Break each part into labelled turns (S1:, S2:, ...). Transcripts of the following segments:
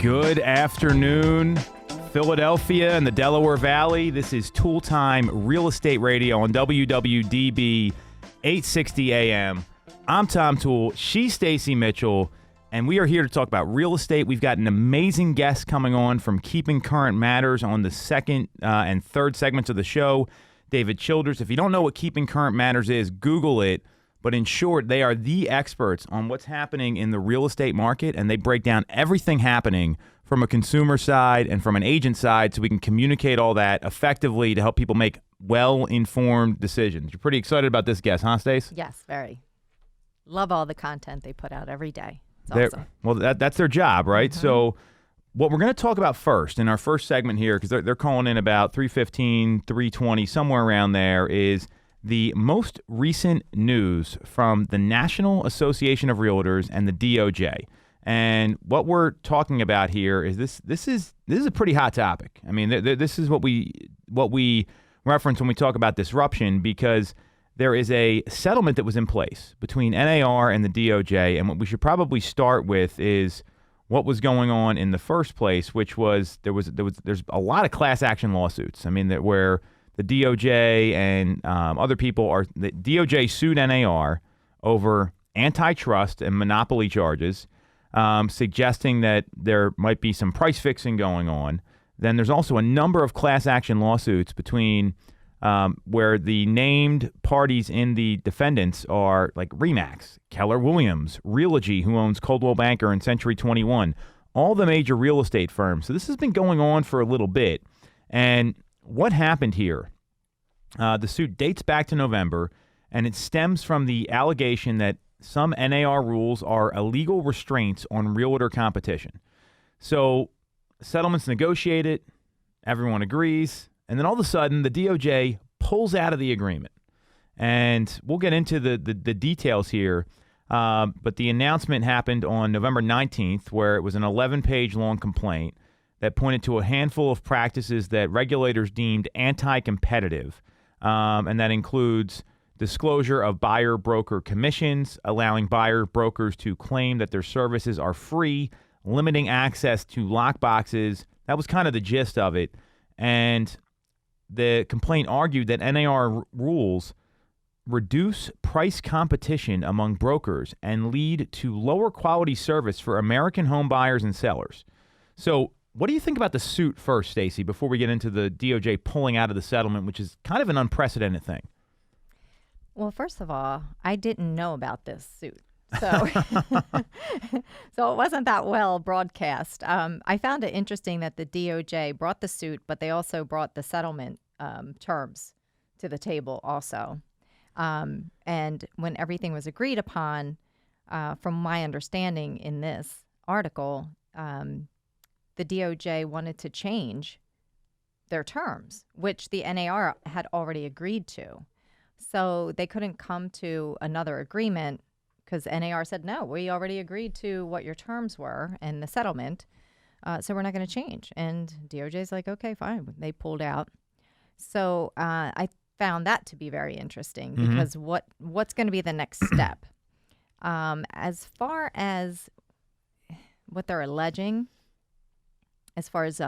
S1: Good afternoon, Philadelphia and the Delaware Valley. This is Toole Time Real Estate Radio on WWDB 860 AM. I'm Tom Toole. She's Stacey Mitchell, and we are here to talk about real estate. We've got an amazing guest coming on from Keeping Current Matters on the second and third segments of the show, David Childers. If you don't know what Keeping Current Matters is, Google it. But in short, they are the experts on what's happening in the real estate market, and they break down everything happening from a consumer side and from an agent side so we can communicate all that effectively to help people make well-informed decisions. You're pretty excited about this guest, huh, Stace?
S2: Yes, very. Love all the content they put out every day. It's awesome.
S1: Well, that's their job, right? Mm-hmm. So what we're going to talk about first in our first segment here, because they're calling in about 3:15, 3:20, somewhere around there, is the most recent news from the National Association of Realtors and the DOJ. And what we're talking about here is this is a pretty hot topic. I mean, this is what we reference when we talk about disruption, because there is a settlement that was in place between NAR and the DOJ, and what we should probably start with is what was going on in the first place, which was there's a lot of class action lawsuits. I mean, that where the DOJ and other people the DOJ sued NAR over antitrust and monopoly charges, suggesting that there might be some price fixing going on. Then there's also a number of class action lawsuits between where the named parties in the defendants are like RE/MAX, Keller Williams, Realogy, who owns Coldwell Banker and Century 21, all the major real estate firms. So this has been going on for a little bit. And what happened here? The suit dates back to November, and it stems from the allegation that some NAR rules are illegal restraints on realtor competition. So settlement's negotiated, everyone agrees, and then all of a sudden the DOJ pulls out of the agreement. And we'll get into the details here, but the announcement happened on November 19th, where it was an 11-page long complaint that pointed to a handful of practices that regulators deemed anti-competitive, and that includes disclosure of buyer-broker commissions, allowing buyer-brokers to claim that their services are free, limiting access to lockboxes. That was kind of the gist of it. And the complaint argued that NAR rules reduce price competition among brokers and lead to lower quality service for American home buyers and sellers. So what do you think about the suit first, Stacey, before we get into the DOJ pulling out of the settlement, which is kind of an unprecedented thing?
S2: Well, first of all, I didn't know about this suit. So so it wasn't that well broadcast. I found it interesting that the DOJ brought the suit, but they also brought the settlement terms to the table also. And when everything was agreed upon, from my understanding in this article, the DOJ wanted to change their terms, which the NAR had already agreed to. So they couldn't come to another agreement because NAR said, no, we already agreed to what your terms were in the settlement, so we're not going to change. And DOJ's like, okay, fine. They pulled out. So I found that to be very interesting because what's going to be the next step? As far as what they're alleging, as far as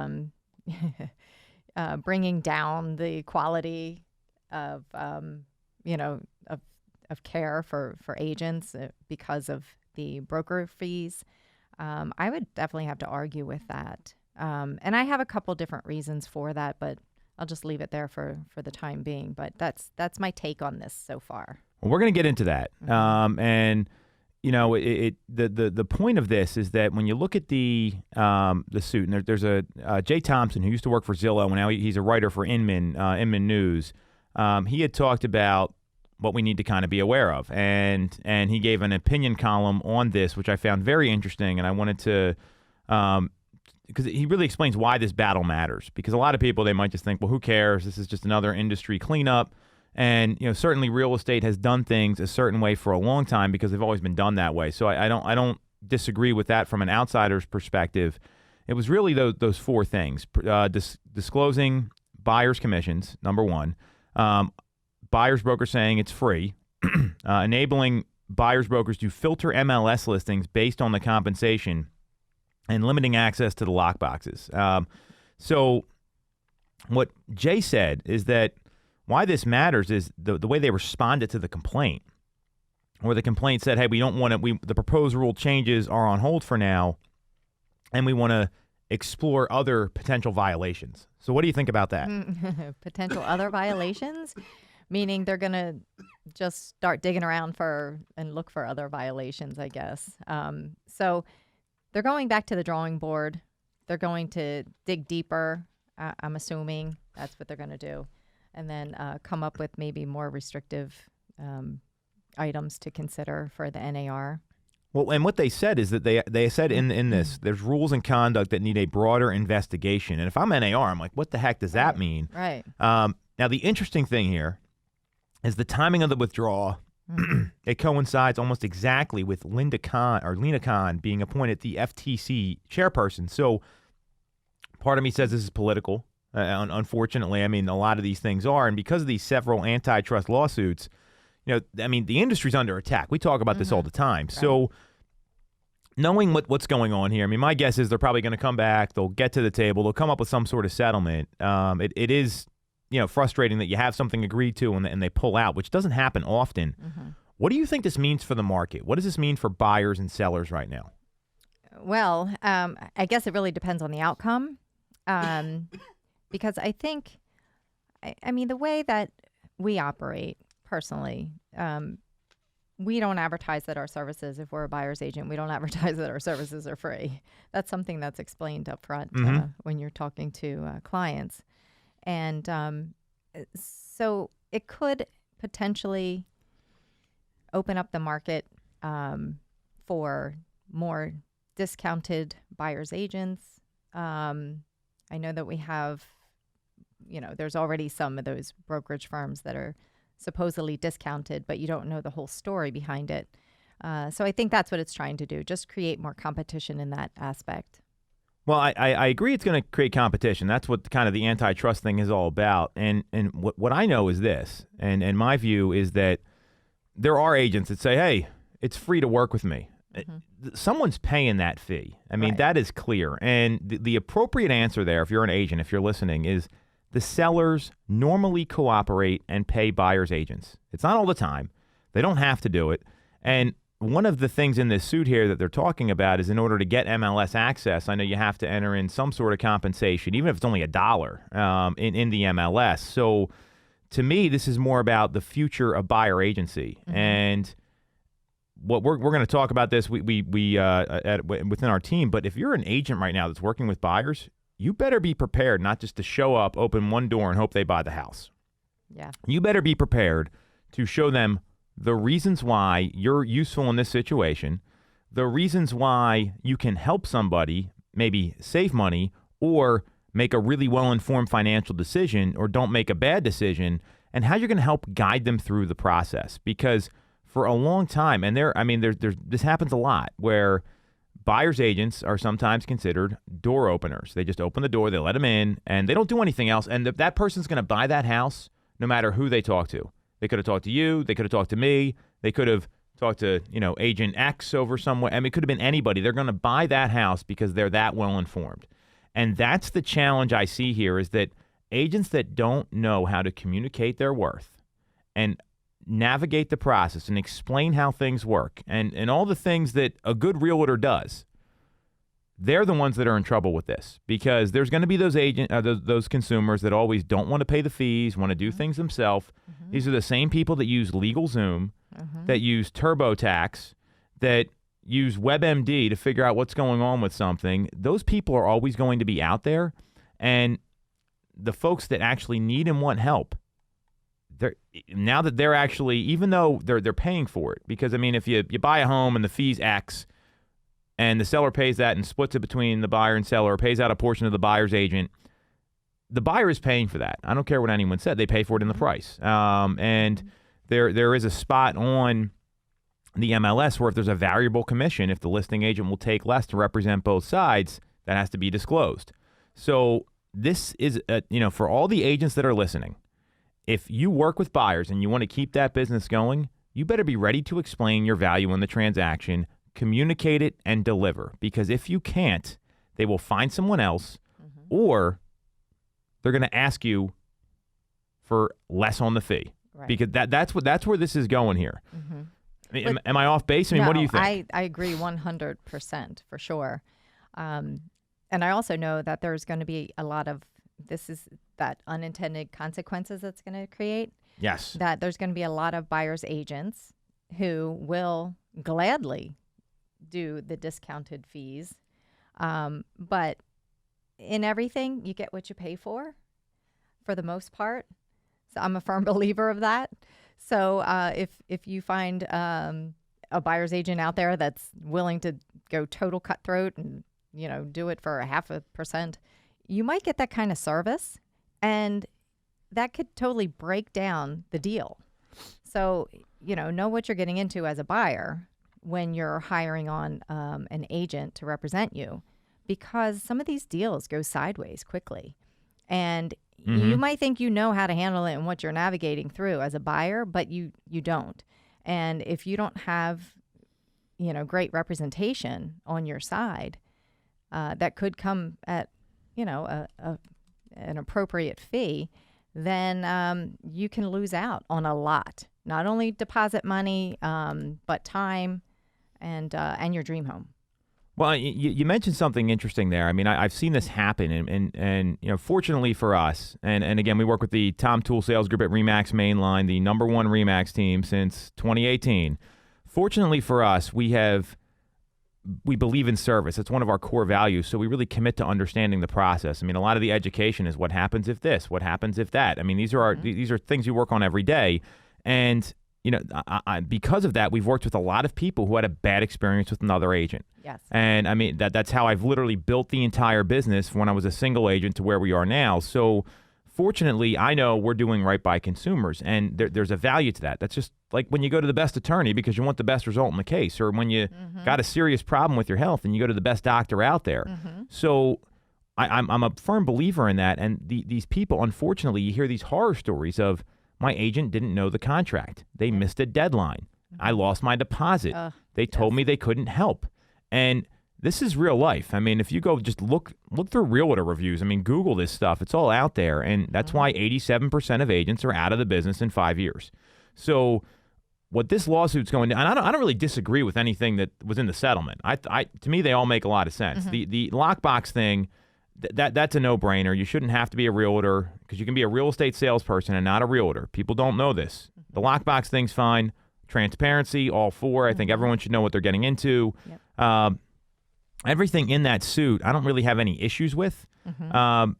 S2: bringing down the quality of care for agents because of the broker fees, I would definitely have to argue with that. And I have a couple different reasons for that, but I'll just leave it there for the time being. But that's my take on this so far.
S1: Well, we're going to get into that. And you know, the point of this is that when you look at the suit, and there's a Jay Thompson who used to work for Zillow, and now he's a writer for Inman News. He had talked about what we need to kind of be aware of, and he gave an opinion column on this, which I found very interesting, and I wanted to, because he really explains why this battle matters. Because a lot of people, they might just think, well, who cares? This is just another industry cleanup. And certainly real estate has done things a certain way for a long time because they've always been done that way. So I don't disagree with that from an outsider's perspective. It was really those four things: disclosing buyers' commissions, number one; buyers brokers saying it's free; enabling buyers brokers to filter MLS listings based on the compensation; and limiting access to the lockboxes. So what Jay said is that why this matters is the way they responded to the complaint, where the complaint said, hey, we don't want to, the proposed rule changes are on hold for now, and we want to explore other potential violations. So what do you think about that?
S2: Potential other violations? Meaning they're going to just start digging around and look for other violations, I guess. So they're going back to the drawing board. They're going to dig deeper. I'm assuming that's what they're going to do. And then come up with maybe more restrictive items to consider for the NAR.
S1: Well, and what they said is that they said in this, there's rules and conduct that need a broader investigation. And if I'm NAR, I'm like, what the heck does that mean?
S2: Right.
S1: Now, the interesting thing here is the timing of the withdrawal. It coincides almost exactly with Lena Khan being appointed the FTC chairperson. So part of me says this is political. Unfortunately, I mean, a lot of these things are. And because of these several antitrust lawsuits, I mean, the industry's under attack. We talk about this all the time. Right. So knowing what's going on here, I mean, my guess is they're probably going to come back. They'll get to the table. They'll come up with some sort of settlement. It is, frustrating that you have something agreed to and they pull out, which doesn't happen often. What do you think this means for the market? What does this mean for buyers and sellers right now?
S2: Well, I guess it really depends on the outcome. Because I think, I mean, the way that we operate personally, we don't advertise that our services, if we're a buyer's agent, we don't advertise that our services are free. That's something that's explained up front when you're talking to clients. And so it could potentially open up the market for more discounted buyer's agents. I know that we have, there's already some of those brokerage firms that are supposedly discounted, but you don't know the whole story behind it. So I think that's what it's trying to do, just create more competition in that aspect.
S1: Well, I agree it's going to create competition. That's what kind of the antitrust thing is all about. And what I know is this, and my view is that there are agents that say, hey, it's free to work with me. Someone's paying that fee. I mean, that is clear. And the appropriate answer there, if you're an agent, if you're listening, is the sellers normally cooperate and pay buyer's agents. It's not all the time. They don't have to do it. And one of the things in this suit here that they're talking about is in order to get MLS access, I know you have to enter in some sort of compensation, even if it's only $1 in the MLS. So to me, this is more about the future of buyer agency. And what we're going to talk about this within our team. But if you're an agent right now that's working with buyers, you better be prepared not just to show up, open one door, and hope they buy the house. Yeah. You better be prepared to show them the reasons why you're useful in this situation, the reasons why you can help somebody maybe save money or make a really well-informed financial decision or don't make a bad decision, and how you're going to help guide them through the process. Because for a long time, and this happens a lot, where buyer's agents are sometimes considered door openers. They just open the door, they let them in, and they don't do anything else. And that person's going to buy that house no matter who they talk to. They could have talked to you. They could have talked to me. They could have talked to, Agent X over somewhere. I mean, it could have been anybody. They're going to buy that house because they're that well informed. And that's the challenge I see here, is that agents that don't know how to communicate their worth and navigate the process and explain how things work and all the things that a good realtor does, they're the ones that are in trouble with this, because there's going to be those consumers that always don't want to pay the fees, want to do things themselves. These are the same people that use LegalZoom, that use TurboTax, that use WebMD to figure out what's going on with something. Those people are always going to be out there, and the folks that actually need and want help, now that they're actually, even though they're paying for it, because I mean, if you buy a home and the fee's X, and the seller pays that and splits it between the buyer and seller, or pays out a portion of the buyer's agent, the buyer is paying for that. I don't care what anyone said; they pay for it in the price. And there is a spot on the MLS where if there's a variable commission, if the listing agent will take less to represent both sides, that has to be disclosed. So this is, for all the agents that are listening, if you work with buyers and you want to keep that business going, you better be ready to explain your value in the transaction communicate it, and deliver. Because if you can't, they will find someone else, or they're going to ask you for less on the fee.
S2: Right.
S1: Because that's where this is going here. I mean, am I off base? I mean,
S2: no,
S1: what do you think?
S2: I agree 100% for sure. And I also know that there's going to be a lot of that unintended consequences that's going to create.
S1: Yes.
S2: That there's going to be a lot of buyer's agents who will gladly do the discounted fees. But in everything, you get what you pay for the most part. So I'm a firm believer of that. So if you find a buyer's agent out there that's willing to go total cutthroat and do it for 0.5%, you might get that kind of service, and that could totally break down the deal. So know what you're getting into as a buyer when you're hiring on an agent to represent you, because some of these deals go sideways quickly, and you might think you know how to handle it and what you're navigating through as a buyer, but you don't. And if you don't have, great representation on your side, that could come at, an appropriate fee, then you can lose out on a lot. Not only deposit money, but time and your dream home.
S1: Well, you mentioned something interesting there. I mean, I've seen this happen, and fortunately for us, and again, we work with the Tom Toole Sales Group at RE/MAX Mainline, the #1 RE/MAX team since 2018. Fortunately for us, we believe in service. It's one of our core values, so we really commit to understanding the process. I mean, a lot of the education is what happens if this, what happens if that. I mean, these are these are things you work on every day, and because of that, we've worked with a lot of people who had a bad experience with another agent.
S2: Yes.
S1: And I mean, that's how I've literally built the entire business from when I was a single agent to where we are now. So fortunately, I know we're doing right by consumers, and there's a value to that. That's just like when you go to the best attorney because you want the best result in the case, or when you got a serious problem with your health and you go to the best doctor out there. So I'm a firm believer in that. And these people, unfortunately, you hear these horror stories of, my agent didn't know the contract. They missed a deadline. I lost my deposit. They told me they couldn't help. And this is real life. I mean, if you go just look through realtor reviews, I mean, Google this stuff. It's all out there. And that's why 87% of agents are out of the business in 5 years. So what this lawsuit's going to, and I don't really disagree with anything that was in the settlement. To me, they all make a lot of sense. The lockbox thing, that's a no-brainer. You shouldn't have to be a realtor, because you can be a real estate salesperson and not a realtor. People don't know this. The lockbox thing's fine. Transparency, all for. I think everyone should know what they're getting into. Yep. Everything in that suit, I don't really have any issues with. And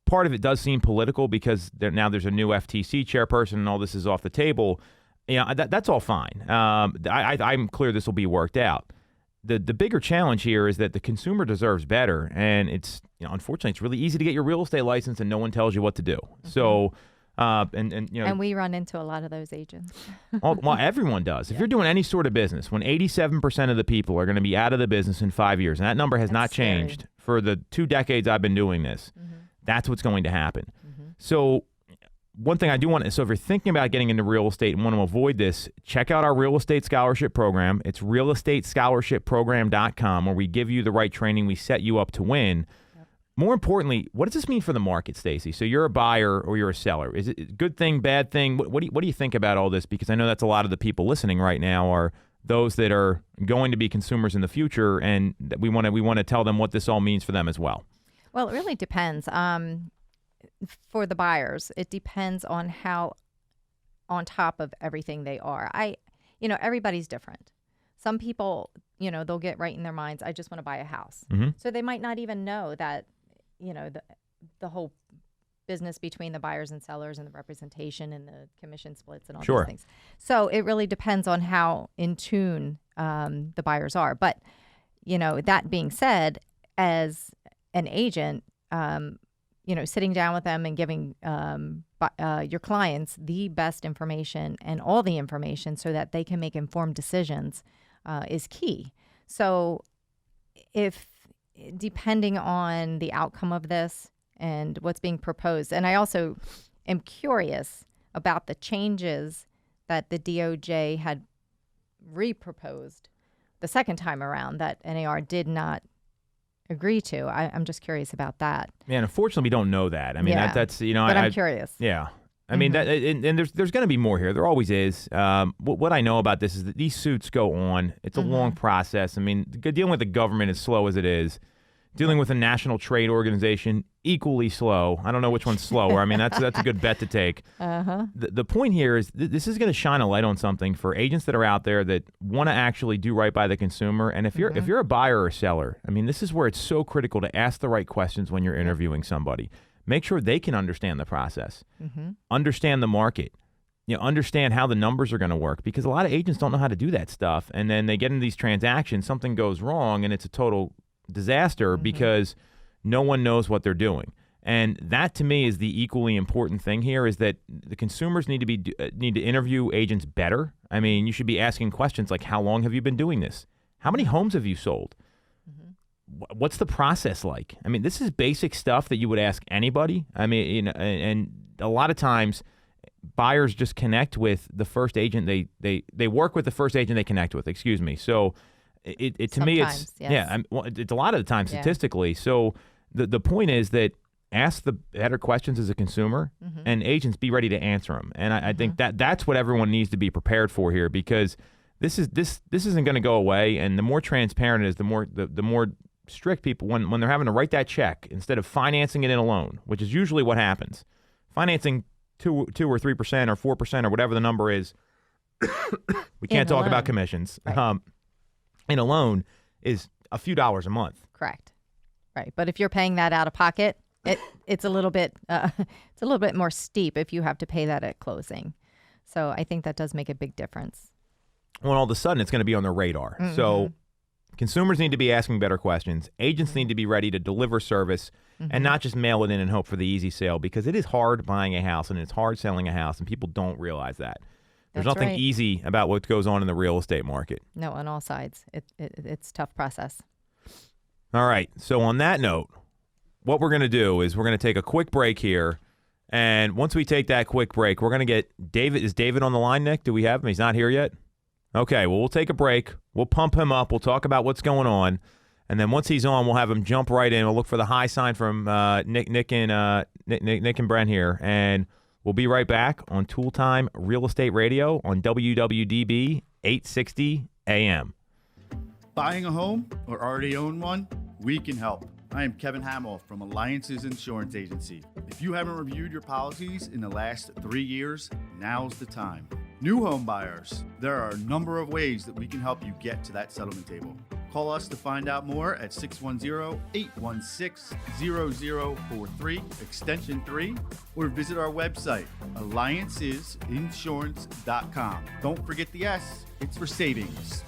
S1: part of it does seem political because now there's a new FTC chairperson and all this is off the table. That's all fine. I'm clear this will be worked out. The bigger challenge here is that the consumer deserves better, and it's unfortunately it's really easy to get your real estate license and no one tells you what to do. So, and
S2: we run into a lot of those agents.
S1: Well, everyone does. If you're doing any sort of business, when 87% of the people are going to be out of the business in 5 years, and that number has not changed for the 2 decades I've been doing this, that's what's going to happen. So one thing I do want, so if you're thinking about getting into real estate and want to avoid this, check out our real estate scholarship program. It's realestatescholarshipprogram.com, where we give you the right training. We set you up to win. Yep. More importantly, what does this mean for the market, Stacey? So you're a buyer or you're a seller. Is it a good thing, bad thing? What do you think about all this? Because I know that's a lot of the people listening right now are those that are going to be consumers in the future, and we want to tell them what this all means for them as well.
S2: Well, it really depends. For the buyers, it depends on how on top of everything they are. Everybody's different. Some people, they'll get right in their minds, I just want to buy a house. So they might not even know that, the whole business between the buyers and sellers and the representation and the commission splits and all those things. So it really depends on how in tune the buyers are. But, that being said, as an agent, sitting down with them and giving your clients the best information and all the information so that they can make informed decisions is key. So depending on the outcome of this and what's being proposed, and I also am curious about the changes that the DOJ had re-proposed the second time around that NAR did not agree to. I'm just curious about that.
S1: Man, unfortunately, we don't know that. I mean,
S2: Yeah.
S1: that's
S2: But I'm curious.
S1: Yeah. I mean, that, and there's going to be more here. There always is. What I know about this is that these suits go on. It's a long process. I mean, dealing with the government as slow as it is. Dealing with a national trade organization, equally slow. I don't know which one's slower. I mean, that's a good bet to take. The point here is this is going to shine a light on something for agents that are out there that want to actually do right by the consumer. And if you're a buyer or a seller, I mean, this is where it's so critical to ask the right questions when you're interviewing somebody. Make sure they can understand the process, understand the market, understand how the numbers are going to work, because a lot of agents don't know how to do that stuff. And then they get into these transactions, something goes wrong, and it's a total disaster because no one knows what they're doing. And that, to me, is the equally important thing here, is that the consumers need to interview agents better. I mean, you should be asking questions like, how long have you been doing this? How many homes have you sold? What's the process like? I mean, this is basic stuff that you would ask anybody. I mean, and a lot of times buyers just connect with the first agent they work with the first agent they connect with. Excuse me. So it to me it's it's a lot of the time statistically. So the point is that ask the better questions as a consumer, and agents be ready to answer them. And I think that's what everyone needs to be prepared for here, because this isn't going to go away. And the more transparent it is, the more strict people, when they're having to write that check instead of financing it in a loan, which is usually what happens, financing 2 or 3% or 4% or whatever the number is. We can't talk about commissions.
S2: Right.
S1: In a loan is a few dollars a month.
S2: Correct. Right. But if you're paying that out of pocket, it's a little bit more steep if you have to pay that at closing. So I think that does make a big difference.
S1: Well, all of a sudden it's going to be on their radar. So consumers need to be asking better questions. Agents need to be ready to deliver service and not just mail it in and hope for the easy sale, because it is hard buying a house and it's hard selling a house, and people don't realize that. There's nothing easy about what goes on in the real estate market.
S2: No, on all sides. It's a tough process.
S1: All right. So on that note, what we're going to do is we're going to take a quick break here. And once we take that quick break, we're going to get David. Is David on the line, Nick? Do we have him? He's not here yet? Okay. Well, we'll take a break. We'll pump him up. We'll talk about what's going on. And then once he's on, we'll have him jump right in. We'll look for the high sign from Nick and Brent here. And we'll be right back on Toole Time Real Estate Radio on WWDB 860 AM.
S3: Buying a home or already own one? We can help. I am Kevin Hamill from Alliance's Insurance Agency. If you haven't reviewed your policies in the last 3 years, now's the time. New home buyers, there are a number of ways that we can help you get to that settlement table. Call us to find out more at 610-816-0043, extension 3, or visit our website, alliancesinsurance.com. Don't forget the S, it's for savings.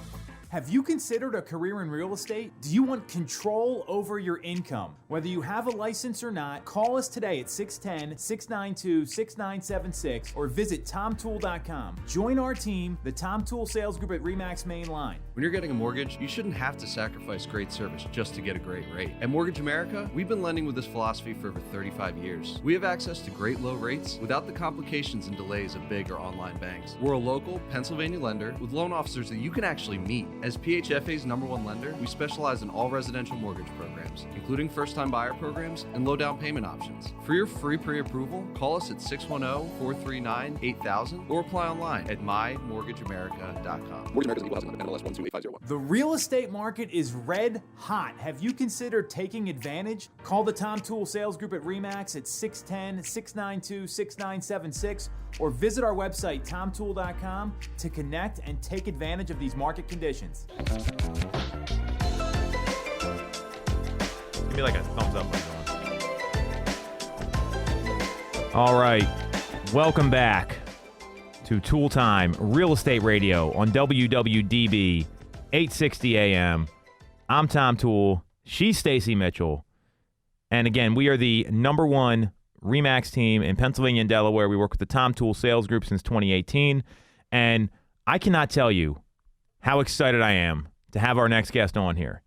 S4: Have you considered a career in real estate? Do you want control over your income? Whether you have a license or not, call us today at 610-692-6976 or visit TomToole.com. Join our team, the Tom Toole Sales Group at RE/MAX Main Line.
S5: When you're getting a mortgage, you shouldn't have to sacrifice great service just to get a great rate. At Mortgage America, we've been lending with this philosophy for over 35 years. We have access to great low rates without the complications and delays of big or online banks. We're a local Pennsylvania lender with loan officers that you can actually meet. As PHFA's #1 lender, we specialize in all residential mortgage programs, including first-time buyer programs and low down payment options. For your free pre-approval, call us at 610-439-8000 or apply online at mymortgageamerica.com.
S6: Mortgage America's equal housing lender, NMLS 128501.
S4: The real estate market is red hot. Have you considered taking advantage? Call the Tom Toole Sales Group at RE/MAX at 610-692-6976 or visit our website, TomToole.com, to connect and take advantage of these market conditions.
S1: Give me like a thumbs up. All right. Welcome back to Toole Time Real Estate Radio on WWDB 860 AM. I'm Tom Toole. She's Stacey Mitchell. And again, we are the #1 RE/MAX team in Pennsylvania and Delaware. We work with the Tom Toole Sales Group since 2018. And I cannot tell you how excited I am to have our next guest on here.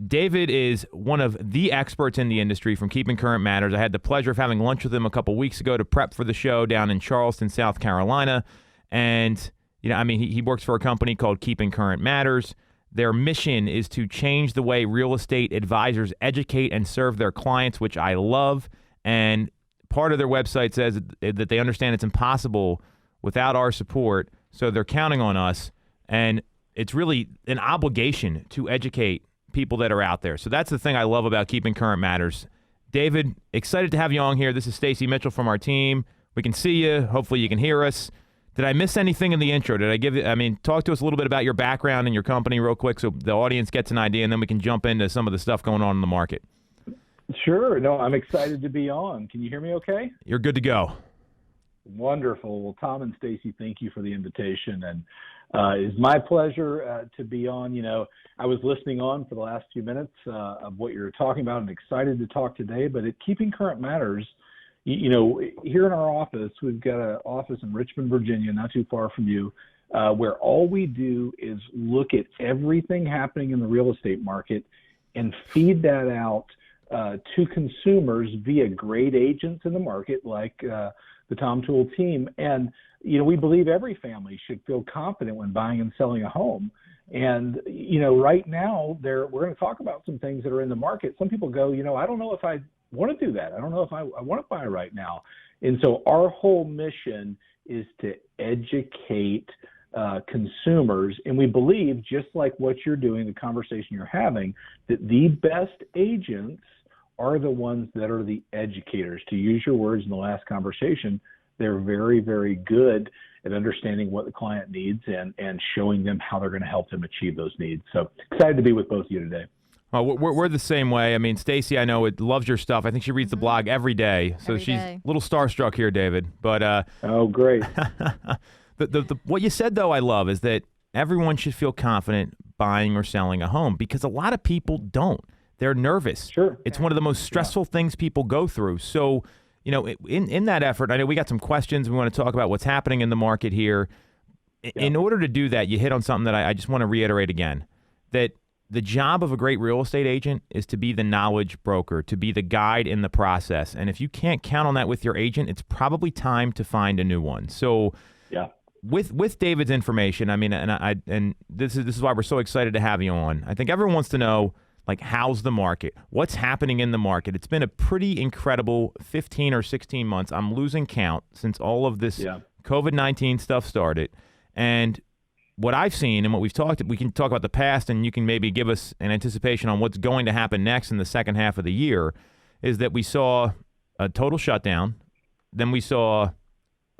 S1: David is one of the experts in the industry from Keeping Current Matters. I had the pleasure of having lunch with him a couple weeks ago to prep for the show down in Charleston, South Carolina. And I mean, he works for a company called Keeping Current Matters. Their mission is to change the way real estate advisors educate and serve their clients, which I love. And part of their website says that they understand it's impossible without our support, so they're counting on us. And it's really an obligation to educate people that are out there. So that's the thing I love about Keeping Current Matters. David, excited to have you on here. This is Stacey Mitchell from our team. We can see you. Hopefully you can hear us. Did I miss anything in the intro? Talk to us a little bit about your background and your company real quick so the audience gets an idea, and then we can jump into some of the stuff going on in the market.
S7: Sure. No, I'm excited to be on. Can you hear me okay?
S1: You're good to go.
S7: Wonderful. Well, Tom and Stacey, thank you for the invitation. And it's my pleasure to be on. I was listening on for the last few minutes of what you're talking about and excited to talk today. But at Keeping Current Matters, here in our office, we've got an office in Richmond, Virginia, not too far from you, where all we do is look at everything happening in the real estate market and feed that out to consumers via great agents in the market like the Tom Toole team. And, we believe every family should feel confident when buying and selling a home. And, right now we're going to talk about some things that are in the market. Some people go, I don't know if I want to do that. I don't know if I want to buy right now. And so our whole mission is to educate consumers. And we believe, just like what you're doing, the conversation you're having, that the best agents are the ones that are the educators. To use your words in the last conversation, they're very, very good at understanding what the client needs and showing them how they're going to help them achieve those needs. So excited to be with both of you today.
S1: Well, we're the same way. I mean, Stacey, I know, loves your stuff. I think she reads the blog every day. So
S2: Every
S1: she's
S2: day.
S1: a little starstruck here, David. But
S7: Oh, great.
S1: what you said, though, I love, is that everyone should feel confident buying or selling a home, because a lot of people don't. They're nervous.
S7: Sure.
S1: It's one of the most stressful things people go through. So, in that effort, I know we got some questions. We want to talk about what's happening in the market here. In order to do that, you hit on something that I just want to reiterate again, that the job of a great real estate agent is to be the knowledge broker, to be the guide in the process. And if you can't count on that with your agent, it's probably time to find a new one. So with David's information, I mean, and this is why we're so excited to have you on. I think everyone wants to know, like, how's the market? What's happening in the market? It's been a pretty incredible 15 or 16 months. I'm losing count since all of this COVID-19 stuff started. And what I've seen and what we've talked, we can talk about the past, and you can maybe give us an anticipation on what's going to happen next in the second half of the year, is that we saw a total shutdown. Then we saw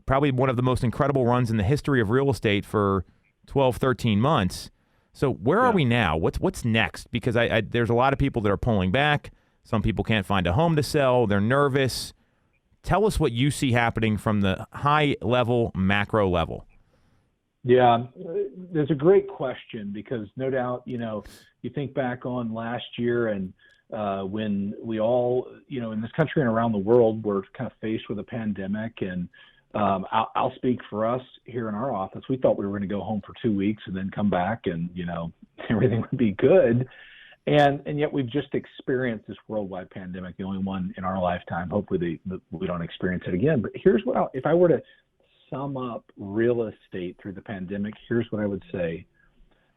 S1: probably one of the most incredible runs in the history of real estate for 12, 13 months. So where are we now? What's next? Because there's a lot of people that are pulling back. Some people can't find a home to sell. They're nervous. Tell us what you see happening from the high level, macro level.
S7: Yeah, there's a great question, because no doubt, you think back on last year and when we all, in this country and around the world, were kind of faced with a pandemic. And I'll speak for us here in our office. We thought we were going to go home for 2 weeks and then come back and, everything would be good. And yet we've just experienced this worldwide pandemic, the only one in our lifetime. Hopefully we don't experience it again. But here's what if I were to sum up real estate through the pandemic, here's what I would say.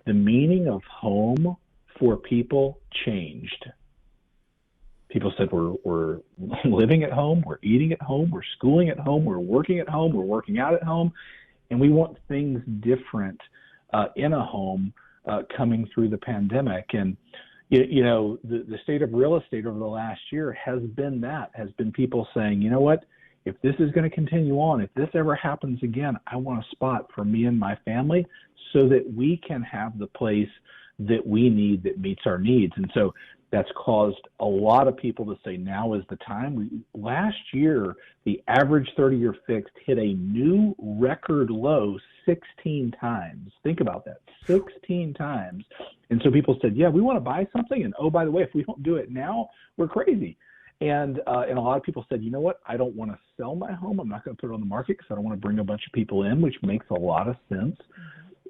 S7: The meaning of home for people changed. People said we're living at home, we're eating at home, we're schooling at home, we're working at home, we're working out at home, and we want things different in a home coming through the pandemic. And the state of real estate over the last year has been people saying, you know what, if this is going to continue on, if this ever happens again, I want a spot for me and my family so that we can have the place that we need that meets our needs. And so that's caused a lot of people to say now is the time. Last year, the average 30-year fixed hit a new record low 16 times. Think about that, 16 times. And so people said, yeah, we want to buy something. And oh, by the way, if we don't do it now, we're crazy. And a lot of people said, you know what, I don't want to sell my home. I'm not going to put it on the market because I don't want to bring a bunch of people in, which makes a lot of sense.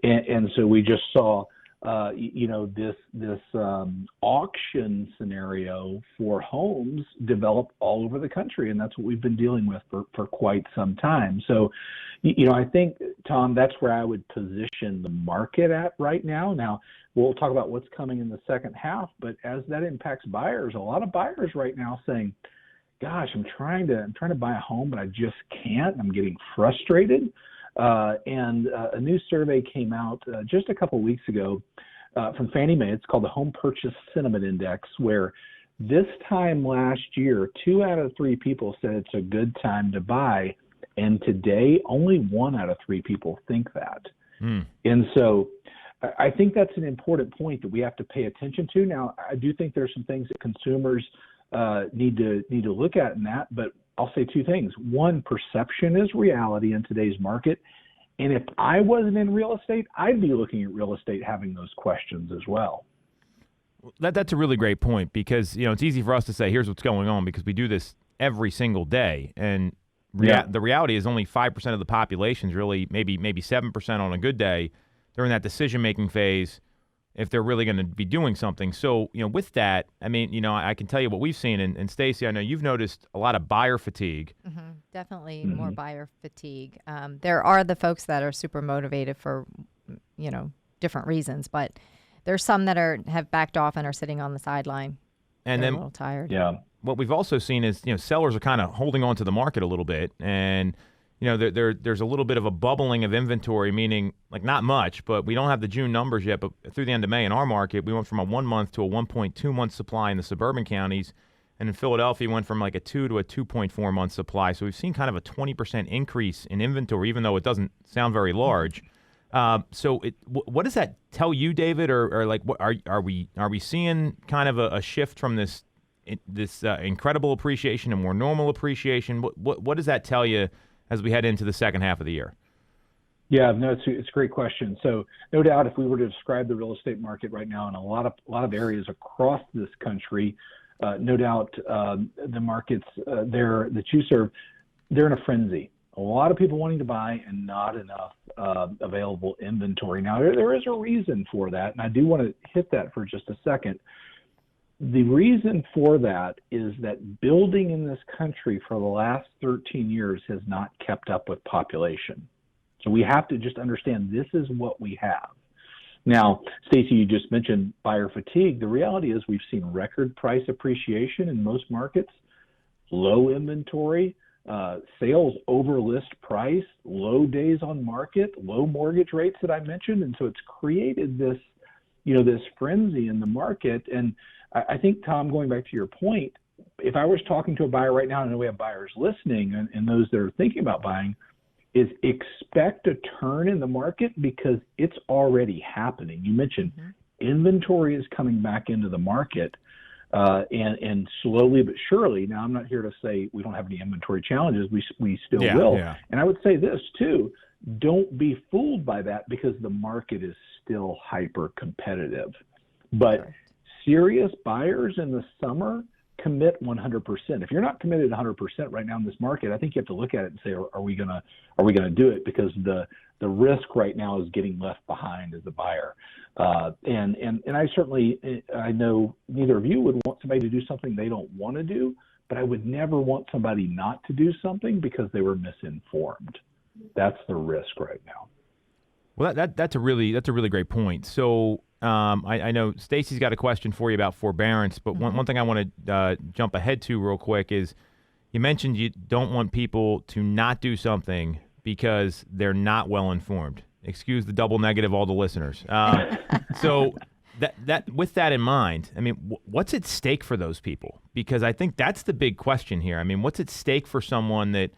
S7: And so we just saw this auction scenario for homes develop all over the country, and that's what we've been dealing with for quite some time. So, I think, Tom, that's where I would position the market at right now. Now, we'll talk about what's coming in the second half, but as that impacts buyers, a lot of buyers right now saying, gosh, I'm trying to buy a home, but I just can't. I'm getting frustrated. And a new survey came out just a couple weeks ago from Fannie Mae. It's called the Home Purchase Sentiment Index, where this time last year, 2 out of 3 people said it's a good time to buy. And today, only 1 out of 3 people think that. And so I think that's an important point that we have to pay attention to. Now, I do think there's some things that consumers need to look at in that, but I'll say 2 things. One, perception is reality in today's market. And if I wasn't in real estate, I'd be looking at real estate having those questions as well.
S1: That's a really great point, because it's easy for us to say, here's what's going on, because we do this every single day. And the reality is only 5% of the population is really maybe 7% on a good day. They're in that decision-making phase if they're really going to be doing something. So, with that, I mean, I can tell you what we've seen. And Stacey, I know you've noticed a lot of buyer fatigue.
S2: Definitely more buyer fatigue. There are the folks that are super motivated for, different reasons, but there's some that have backed off and are sitting on the sideline.
S1: And
S2: They're
S1: then
S2: a little tired.
S7: Yeah.
S1: What we've also seen is, sellers are kind of holding on to the market a little bit. And, there's a little bit of a bubbling of inventory, meaning like not much, but we don't have the June numbers yet. But through the end of May in our market, we went from a 1-month to a 1.2-month supply in the suburban counties. And in Philadelphia, we went from like a 2 to a 2.4-month supply. So we've seen kind of a 20% increase in inventory, even though it doesn't sound very large. So what does that tell you, David? Or like, what are we seeing kind of a shift from this incredible appreciation to more normal appreciation? What does that tell you as we head into the second half of the year?
S7: Yeah, no, it's a great question. So no doubt, if we were to describe the real estate market right now in a lot of areas across this country, no doubt the markets there that you serve, they're in a frenzy. A lot of people wanting to buy and not enough available inventory. Now, there is a reason for that, and I do want to hit that for just a second. The reason for that is that building in this country for the last 13 years has not kept up with population. So we have to just understand this is what we have. Now, Stacey, you just mentioned buyer fatigue. The reality is we've seen record price appreciation in most markets, low inventory, sales over list price, low days on market, low mortgage rates that I mentioned. And so it's created this, this frenzy in the market. And I think, Tom, going back to your point, if I was talking to a buyer right now, and I know we have buyers listening and those that are thinking about buying, is expect a turn in the market because it's already happening. You mentioned inventory is coming back into the market and slowly but surely. Now, I'm not here to say we don't have any inventory challenges. We still will. Yeah. And I would say this, too. Don't be fooled by that because the market is still hyper competitive. But serious buyers in the summer commit 100%. If you're not committed 100% right now in this market, I think you have to look at it and say, are we gonna do it? Because the risk right now is getting left behind as a buyer. And I know neither of you would want somebody to do something they don't want to do, but I would never want somebody not to do something because they were misinformed. That's the risk right now.
S1: Well, that's a really great point. So I know Stacey's got a question for you about forbearance, but one thing I want to jump ahead to real quick is you mentioned you don't want people to not do something because they're not well informed. Excuse the double negative, all the listeners. So that with that in mind, I mean, what's at stake for those people? Because I think that's the big question here. I mean, what's at stake for someone that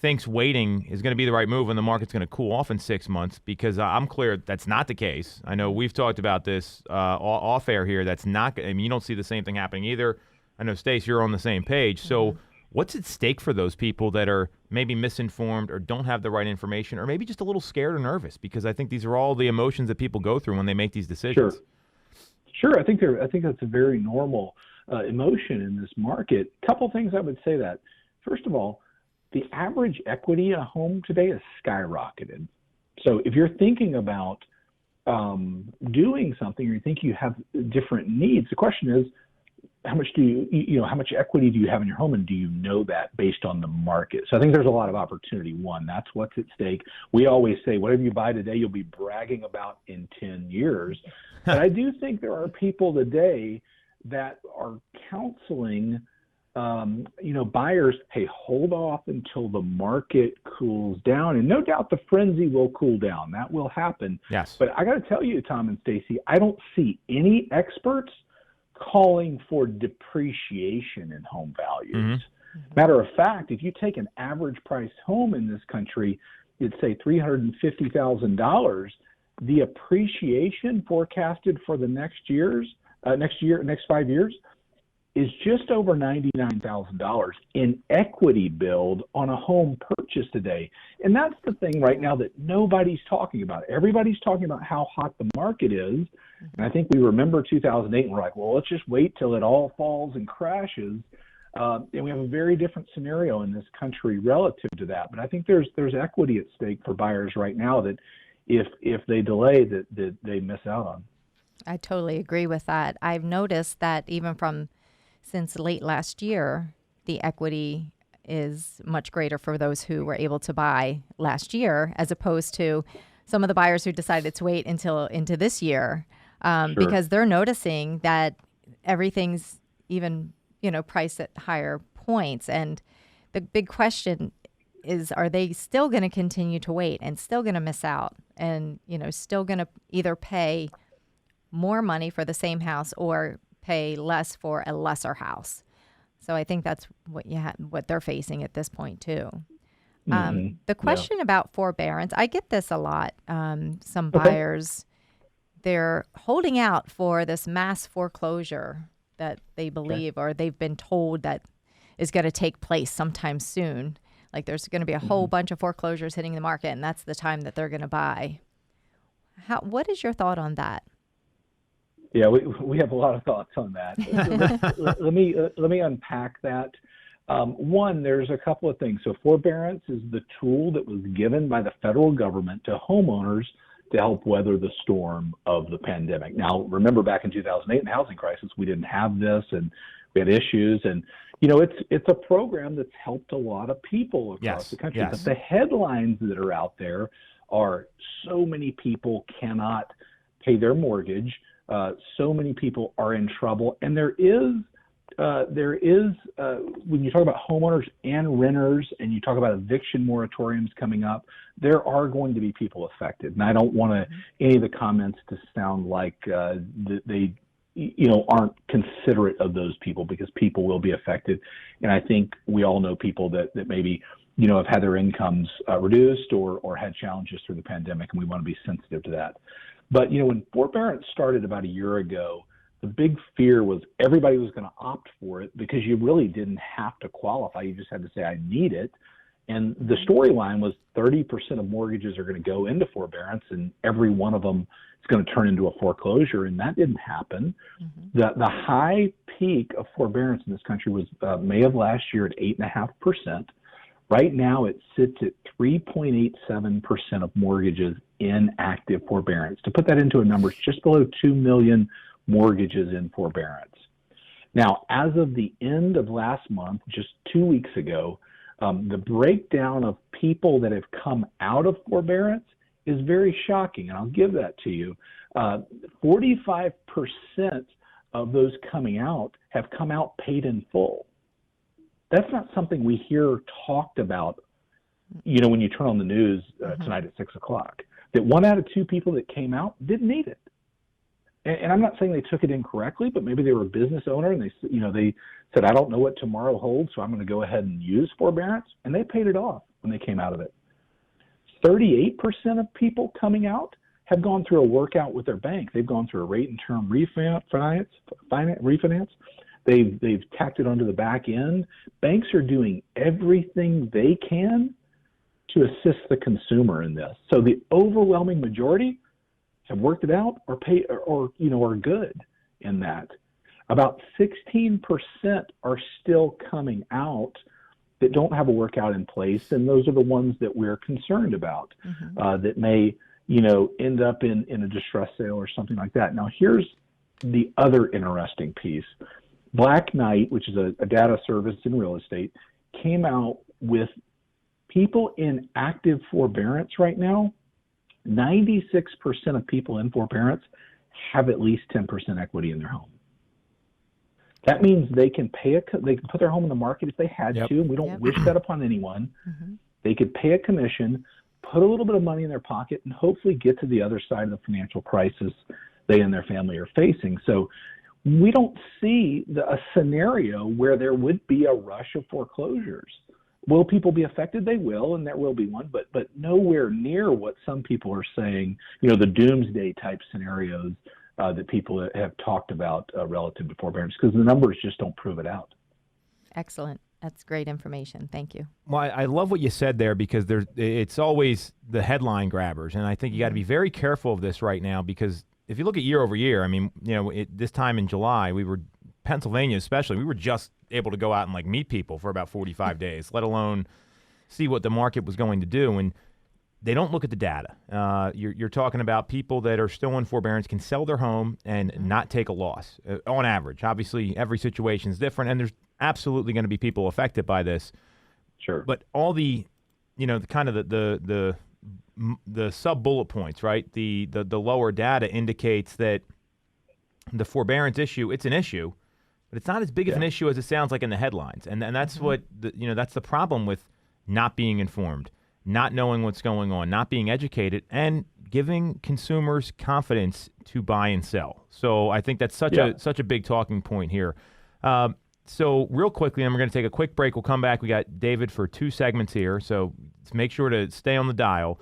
S1: thinks waiting is going to be the right move and the market's going to cool off in 6 months? Because I'm clear that's not the case. I know we've talked about this off air here. That's not. I mean, you don't see the same thing happening either. I know, Stace, you're on the same page. So what's at stake for those people that are maybe misinformed or don't have the right information or maybe just a little scared or nervous? Because I think these are all the emotions that people go through when they make these decisions.
S7: Sure. I think that's a very normal emotion in this market. Couple things I would say that. First of all, the average equity in a home today is skyrocketed. So if you're thinking about doing something, or you think you have different needs, the question is, how much how much equity do you have in your home, and do you know that based on the market? So I think there's a lot of opportunity. One, that's what's at stake. We always say, whatever you buy today, you'll be bragging about in 10 years. But I do think there are people today that are counseling, buyers, hey, hold off until the market cools down. And no doubt the frenzy will cool down. That will happen.
S1: Yes.
S7: But I got to tell you, Tom and Stacey, I don't see any experts calling for depreciation in home values.
S1: Mm-hmm.
S7: Matter of fact, if you take an average price home in this country, it's say $350,000, the appreciation forecasted for the next 5 years is just over $99,000 in equity build on a home purchase today. And that's the thing right now that nobody's talking about. Everybody's talking about how hot the market is. And I think we remember 2008 and we're like, well, let's just wait till it all falls and crashes. And we have a very different scenario in this country relative to that. But I think there's equity at stake for buyers right now that if they delay, that they miss out on.
S2: I totally agree with that. I've noticed that even since late last year, the equity is much greater for those who were able to buy last year, as opposed to some of the buyers who decided to wait until into this year, because they're noticing that everything's even, priced at higher points. And the big question is, are they still going to continue to wait and still going to miss out and, still going to either pay more money for the same house or pay less for a lesser house? So I think that's what they're facing at this point too. The question about forbearance, I get this a lot. Some buyers, they're holding out for this mass foreclosure that they believe or they've been told that is going to take place sometime soon. Like there's going to be a whole bunch of foreclosures hitting the market, and that's the time that they're going to buy. What is your thought on that?
S7: Yeah, we have a lot of thoughts on that. let me unpack that. One, there's a couple of things. So forbearance is the tool that was given by the federal government to homeowners to help weather the storm of the pandemic. Now, remember back in 2008 in the housing crisis, we didn't have this and we had issues. And, it's a program that's helped a lot of people across the country.
S1: Yes.
S7: But the headlines that are out there are so many people cannot pay their mortgage. So many people are in trouble, and there is when you talk about homeowners and renters, and you talk about eviction moratoriums coming up, there are going to be people affected. And I don't want any of the comments to sound like they aren't considerate of those people, because people will be affected. And I think we all know people that maybe have had their incomes reduced or had challenges through the pandemic, and we want to be sensitive to that. But, when forbearance started about a year ago, the big fear was everybody was going to opt for it because you really didn't have to qualify. You just had to say, I need it. And the storyline was 30% of mortgages are going to go into forbearance, and every one of them is going to turn into a foreclosure. And that didn't happen. The high peak of forbearance in this country was May of last year at 8.5%. Right now, it sits at 3.87% of mortgages in active forbearance. To put that into a number, it's just below 2 million mortgages in forbearance. Now, as of the end of last month, just 2 weeks ago, the breakdown of people that have come out of forbearance is very shocking, and I'll give that to you. 45% of those coming out have come out paid in full. That's not something we hear talked about, when you turn on the news tonight at 6 o'clock, that 1 out of 2 people that came out didn't need it. And I'm not saying they took it incorrectly, but maybe they were a business owner and they said, I don't know what tomorrow holds, so I'm going to go ahead and use forbearance. And they paid it off when they came out of it. 38% of people coming out have gone through a workout with their bank. They've gone through a rate and term refinance. They've tacked it onto the back end. Banks are doing everything they can to assist the consumer in this. So the overwhelming majority have worked it out or are good in that. About 16% are still coming out that don't have a workout in place, and those are the ones that we're concerned about, that may end up in a distress sale or something like that. Now, here's the other interesting piece. Black Knight, which is a data service in real estate, came out with people in active forbearance right now. 96% of people in forbearance have at least 10% equity in their home. That means they can they can put their home in the market if they had to, and we don't wish that upon anyone. Mm-hmm. They could pay a commission, put a little bit of money in their pocket, and hopefully get to the other side of the financial crisis they and their family are facing. So we don't see a scenario where there would be a rush of foreclosures. Will people be affected? They will, and there will be one, but nowhere near what some people are saying, the doomsday type scenarios that people have talked about relative to forbearance, because the numbers just don't prove it out.
S2: Excellent. That's great information. Thank you.
S1: Well, I love what you said there, because it's always the headline grabbers, and I think you got to be very careful of this right now, because if you look at year over year, I mean, this time in July, Pennsylvania especially, we were just able to go out and meet people for about 45 days, let alone see what the market was going to do. And they don't look at the data. You're talking about people that are still in forbearance can sell their home and not take a loss on average. Obviously, every situation is different, and there's absolutely going to be people affected by this.
S7: Sure.
S1: But all the sub bullet points, right? The lower data indicates that the forbearance issue, it's an issue, but it's not as big of an issue as it sounds like in the headlines. And that's what that's the problem with not being informed, not knowing what's going on, not being educated, and giving consumers confidence to buy and sell. So I think that's such a big talking point here. So real quickly, and we're going to take a quick break. We'll come back. We got David for 2 segments here, so make sure to stay on the dial.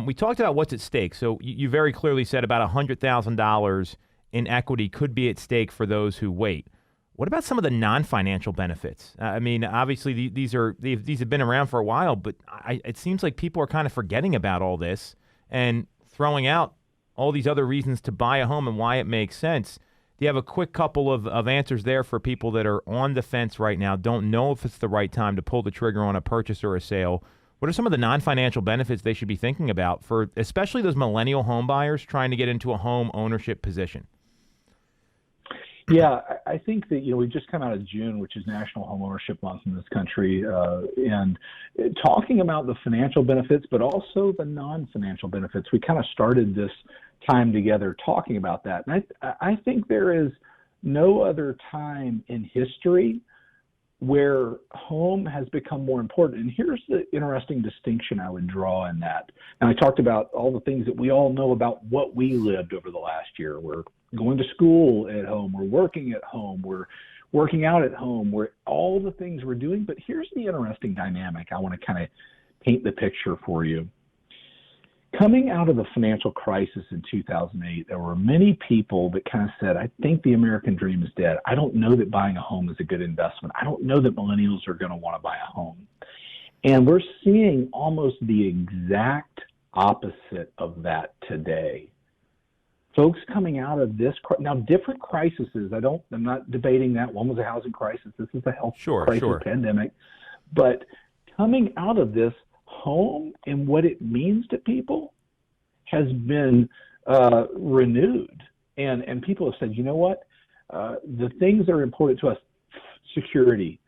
S1: We talked about what's at stake. So you very clearly said about $100,000 in equity could be at stake for those who wait. What about some of the non-financial benefits? I mean, obviously these have been around for a while, but it seems like people are kind of forgetting about all this and throwing out all these other reasons to buy a home and why it makes sense. Do you have a quick couple of answers there for people that are on the fence right now, don't know if it's the right time to pull the trigger on a purchase or a sale? What are some of the non-financial benefits they should be thinking about for especially those millennial home buyers trying to get into a home ownership position?
S7: Yeah, I think that, we've just come out of June, which is National Homeownership Month in this country, and talking about the financial benefits, but also the non-financial benefits. We kind of started this time together talking about that. And I think there is no other time in history where home has become more important. And here's the interesting distinction I would draw in that. And I talked about all the things that we all know about what we lived over the last year. We're going to school at home, we're working at home, we're working out at home, we're all the things we're doing. But here's the interesting dynamic. I want to kind of paint the picture for you. Coming out of the financial crisis in 2008, there were many people that kind of said, I think the American dream is dead. I don't know that buying a home is a good investment. I don't know that millennials are going to want to buy a home. And we're seeing almost the exact opposite of that today. Folks coming out of this, now different crises, I'm not debating that. One was a housing crisis. This is a health crisis, pandemic. But coming out of this, home and what it means to people has been renewed. And people have said, you know what? The things that are important to us, security,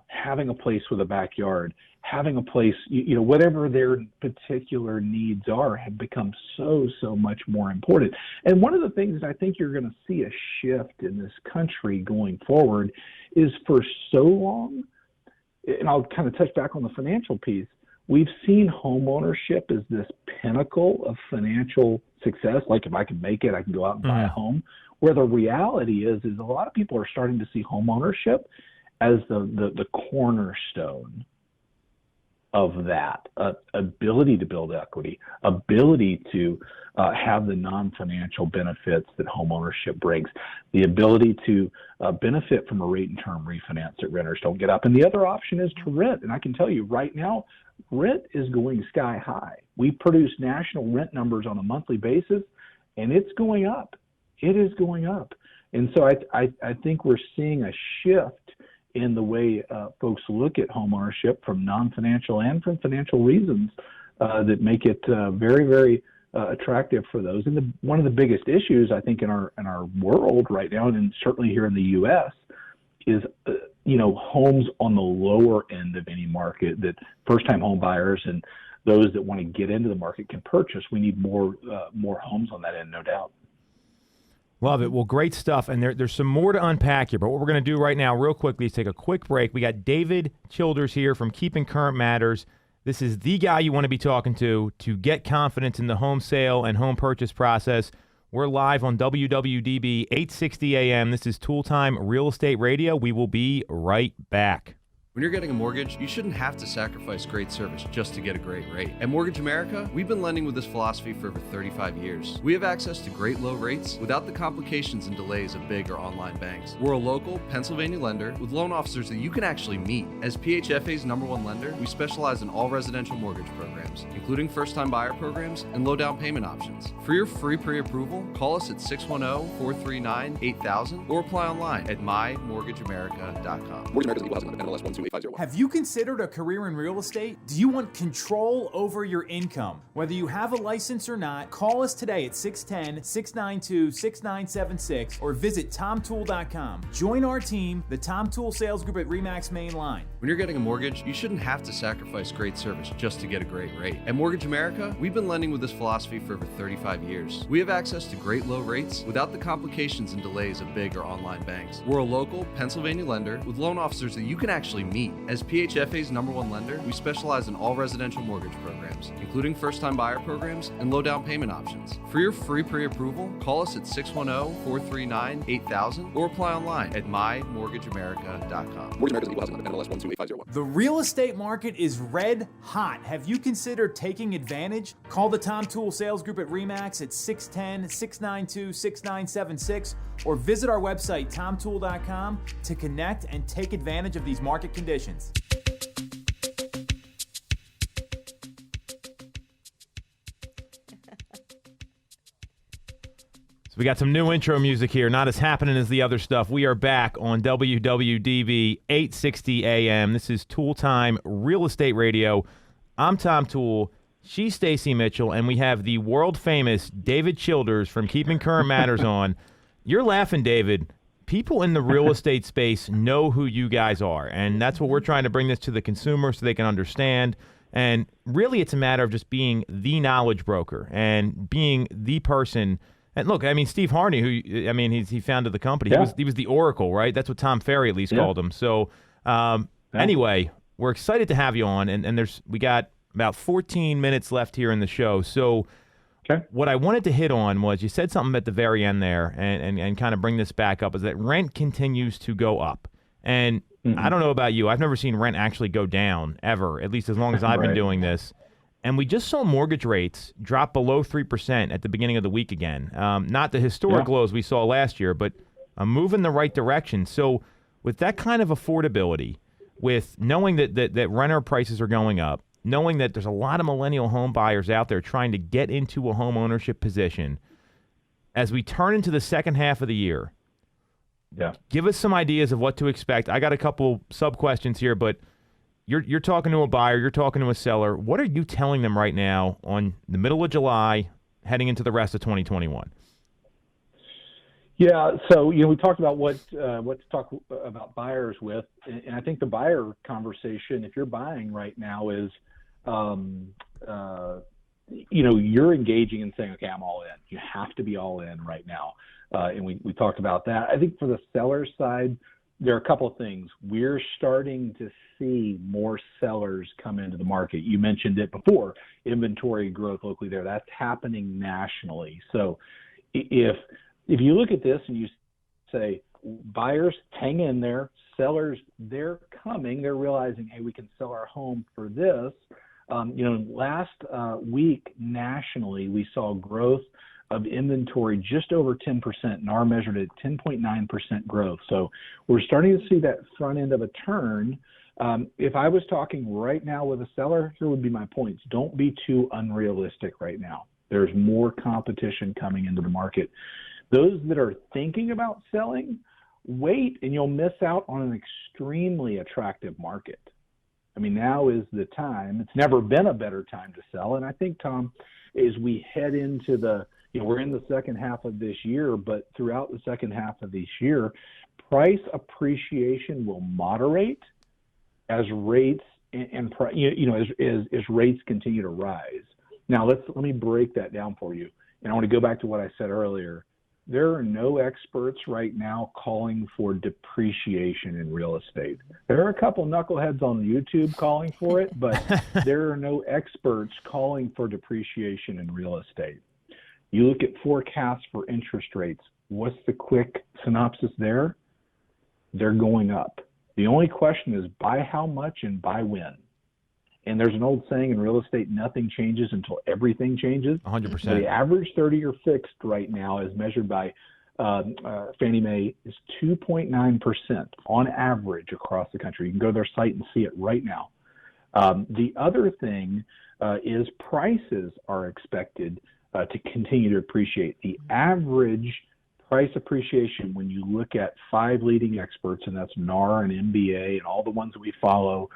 S7: having a place with a backyard, having a place, whatever their particular needs are, have become so much more important. And one of the things that I think you're going to see a shift in this country going forward is, for so long, and I'll kind of touch back on the financial piece, we've seen home ownership as this pinnacle of financial success. Like, if I can make it, I can go out and buy a home. Where the reality is a lot of people are starting to see home ownership as the cornerstone of that ability to build equity, ability to have the non-financial benefits that home ownership brings, the ability to benefit from a rate and term refinance that renters don't get up. And the other option is to rent. And I can tell you right now, rent is going sky high. We produce national rent numbers on a monthly basis, and it's going up. It is going up. And so I think we're seeing a shift in the way folks look at home ownership from non-financial and from financial reasons that make it very, very attractive for those. And one of the biggest issues, I think, in our world right now, and certainly here in the U.S., is homes on the lower end of any market that first-time home buyers and those that want to get into the market can purchase. We need more homes on that end, no doubt.
S1: Love it. Well, great stuff. And there's some more to unpack here. But what we're going to do right now, real quickly, is take a quick break. We got David Childers here from Keeping Current Matters. This is the guy you want to be talking to get confidence in the home sale and home purchase process. We're live on WWDB 860 AM. This is Toole Time Real Estate Radio. We will be right back.
S5: When you're getting a mortgage, you shouldn't have to sacrifice great service just to get a great rate. At Mortgage America, we've been lending with this philosophy for over 35 years. We have access to great low rates without the complications and delays of big or online banks. We're a local Pennsylvania lender with loan officers that you can actually meet. As PHFA's #1 lender, we specialize in all residential mortgage programs, including first-time buyer programs and low down payment options. For your free pre-approval, call us at 610-439-8000 or apply online at mymortgageamerica.com.
S6: Mortgage America's equal housing lender, NMLS 12850.
S4: Have you considered a career in real estate? Do you want control over your income? Whether you have a license or not, call us today at 610-692-6976 or visit tomtoole.com. Join our team, the Tom Toole Sales Group at RE/MAX Main Line.
S5: When you're getting a mortgage, you shouldn't have to sacrifice great service just to get a great rate. At Mortgage America, we've been lending with this philosophy for over 35 years. We have access to great low rates without the complications and delays of big or online banks. We're a local Pennsylvania lender with loan officers that you can actually meet. As PHFA's #1 lender, we specialize in all residential mortgage programs, including first-time buyer programs and low down payment options. For your free pre-approval, call us at 610-439-8000 or apply online at mymortgageamerica.com.
S6: Mortgage America's equal housing lender, NMLS 12850.
S4: The real estate market is red hot. Have you considered taking advantage? Call the Tom Toole Sales Group at RE/MAX at 610-692-6976 or visit our website, tomtoole.com, to connect and take advantage of these market conditions.
S1: So we got some new intro music here, not as happening as the other stuff. We are back on WWDB 860 AM. This is Toole Time Real Estate Radio. I'm Tom Toole. She's Stacey Mitchell, and we have the world-famous David Childers from Keeping Current Matters on. You're laughing, David. People in the real estate space know who you guys are, and that's what we're trying to bring this to the consumer so they can understand. And really, it's a matter of just being the knowledge broker and being the person. And look, I mean, Steve Harney, he founded the company.
S7: Yeah.
S1: He was the Oracle, right? That's what Tom Ferry at least called him. So anyway, we're excited to have you on, and we got about 14 minutes left here in the show. So what I wanted to hit on was you said something at the very end there and kind of bring this back up, is that rent continues to go up. And I don't know about you. I've never seen rent actually go down ever, at least as long as I've been doing this. And we just saw mortgage rates drop below 3% at the beginning of the week again. Not the historic lows we saw last year, but a move in the right direction. So with that kind of affordability, with knowing that renter prices are going up, knowing that there's a lot of millennial home buyers out there trying to get into a home ownership position, as we turn into the second half of the year, give us some ideas of what to expect. I got a couple sub-questions here, but you're talking to a buyer, you're talking to a seller. What are you telling them right now on the middle of July, heading into the rest of 2021?
S7: Yeah, so we talked about what to talk about buyers with, and I think the buyer conversation, if you're buying right now, is you're engaging and saying, okay, I'm all in. You have to be all in right now, and we talked about that. I think for the seller side, there are a couple of things. We're starting to see more sellers come into the market. You mentioned it before, inventory growth locally there. That's happening nationally. So if you look at this and you say, buyers, hang in there, sellers, they're coming, they're realizing, hey, we can sell our home for this. Last week nationally, we saw growth of inventory just over 10%, and NAR measured at 10.9% growth. So we're starting to see that front end of a turn. If I was talking right now with a seller, here would be my points. Don't be too unrealistic right now. There's more competition coming into the market. Those that are thinking about selling, wait, and you'll miss out on an extremely attractive market. I mean, now is the time. It's never been a better time to sell. And I think, Tom, as we head into we're in the second half of this year, but throughout the second half of this year, price appreciation will moderate as rates as rates continue to rise. Now, let me break that down for you. And I want to go back to what I said earlier. There are no experts right now calling for depreciation in real estate. There are a couple knuckleheads on YouTube calling for it, but there are no experts calling for depreciation in real estate. You look at forecasts for interest rates. What's the quick synopsis there? They're going up. The only question is by how much and by when. And there's an old saying in real estate, nothing changes until everything changes.
S1: 100%.
S7: So the average 30-year fixed right now, as measured by Fannie Mae, is 2.9% on average across the country. You can go to their site and see it right now. The other thing is prices are expected to continue to appreciate. The average price appreciation, when you look at 5 leading experts, and that's NAR and MBA and all the ones that we follow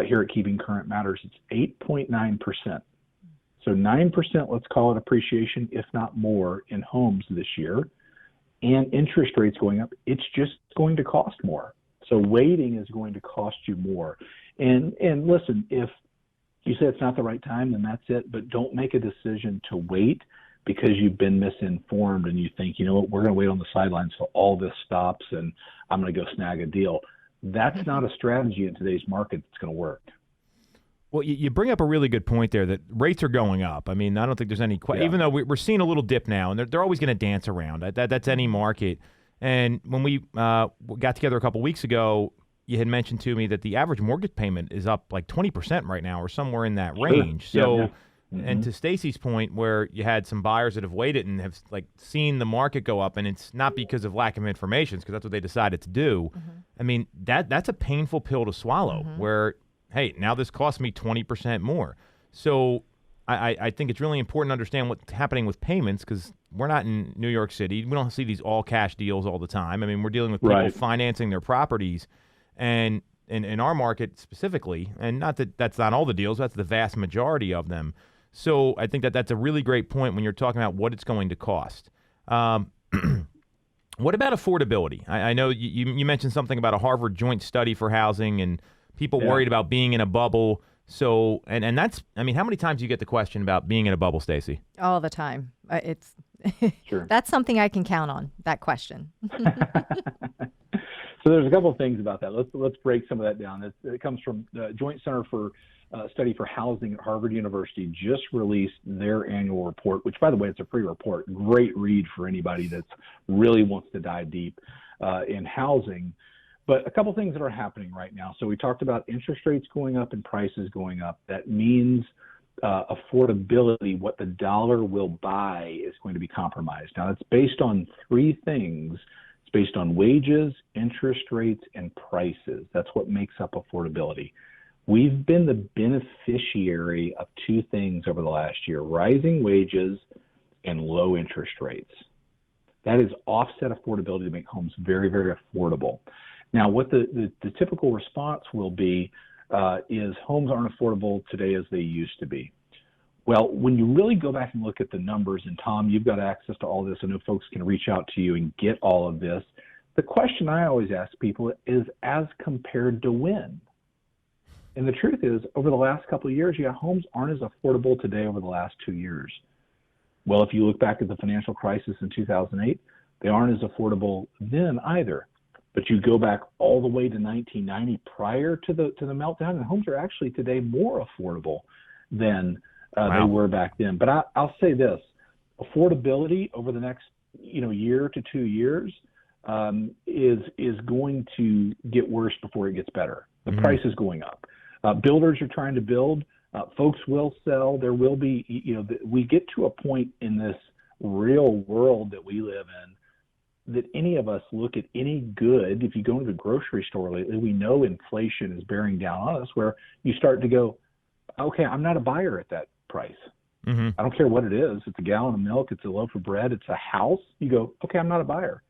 S7: here at Keeping Current Matters, it's 8.9%. So 9%, let's call it appreciation, if not more, in homes this year. And interest rates going up, it's just going to cost more. So waiting is going to cost you more. And listen, if you say it's not the right time, then that's it. But don't make a decision to wait because you've been misinformed and you think, you know what, we're going to wait on the sidelines till all this stops and I'm going to go snag a deal. That's not a strategy in today's market that's going to work.
S1: Well, you bring up a really good point there that rates are going up. I mean, I don't think there's any question. Even though we're seeing a little dip now, and they're always going to dance around. That's any market. And when we got together a couple weeks ago, you had mentioned to me that the average mortgage payment is up like 20% right now or somewhere in that range.
S7: Sure.
S1: So,
S7: yeah. Mm-hmm.
S1: And to Stacey's point, where you had some buyers that have waited and have like seen the market go up, and it's not because of lack of information, because that's what they decided to do. Mm-hmm. I mean, that's a painful pill to swallow. Mm-hmm. Where, hey, now this costs me 20% more. So I think it's really important to understand what's happening with payments, because we're not in New York City. We don't see these all cash deals all the time. I mean, we're dealing with people financing their properties, and in our market specifically, and not that that's not all the deals, that's the vast majority of them. So I think that's a really great point when you're talking about what it's going to cost. What about affordability? I know you mentioned something about a Harvard joint study for housing and people worried about being in a bubble. So, and that's, I mean, how many times do you get the question about being in a bubble, Stacey?
S2: All the time. It's
S7: Sure.
S2: That's something I can count on, that question.
S7: So there's a couple of things about that. Let's break some of that down. It comes from the Joint Center for Study for Housing at Harvard University. Just released their annual report, which, by the way, it's a free report. Great read for anybody that really wants to dive deep in housing. But a couple things that are happening right now. So we talked about interest rates going up and prices going up. That means affordability, what the dollar will buy, is going to be compromised. Now, it's based on 3 things. It's based on wages, interest rates, and prices. That's what makes up affordability. We've been the beneficiary of 2 things over the last year: rising wages and low interest rates. That has offset affordability to make homes very, very affordable. Now, what the typical response will be is homes aren't affordable today as they used to be. Well, when you really go back and look at the numbers, and Tom, you've got access to all this. I know folks can reach out to you and get all of this. The question I always ask people is, as compared to when? And the truth is, over the last couple of years, homes aren't as affordable today over the last 2 years. Well, if you look back at the financial crisis in 2008, they aren't as affordable then either. But you go back all the way to 1990 prior to the meltdown, and homes are actually today more affordable than they were back then. But I'll say this: affordability over the next year to 2 years is going to get worse before it gets better. The price is going up. Builders are trying to build. Folks will sell. There will be, we get to a point in this real world that we live in that any of us look at any good. If you go into the grocery store lately, we know inflation is bearing down on us, where you start to go, okay, I'm not a buyer at that price. Mm-hmm. I don't care what it is. It's a gallon of milk. It's a loaf of bread. It's a house. You go, okay, I'm not a buyer.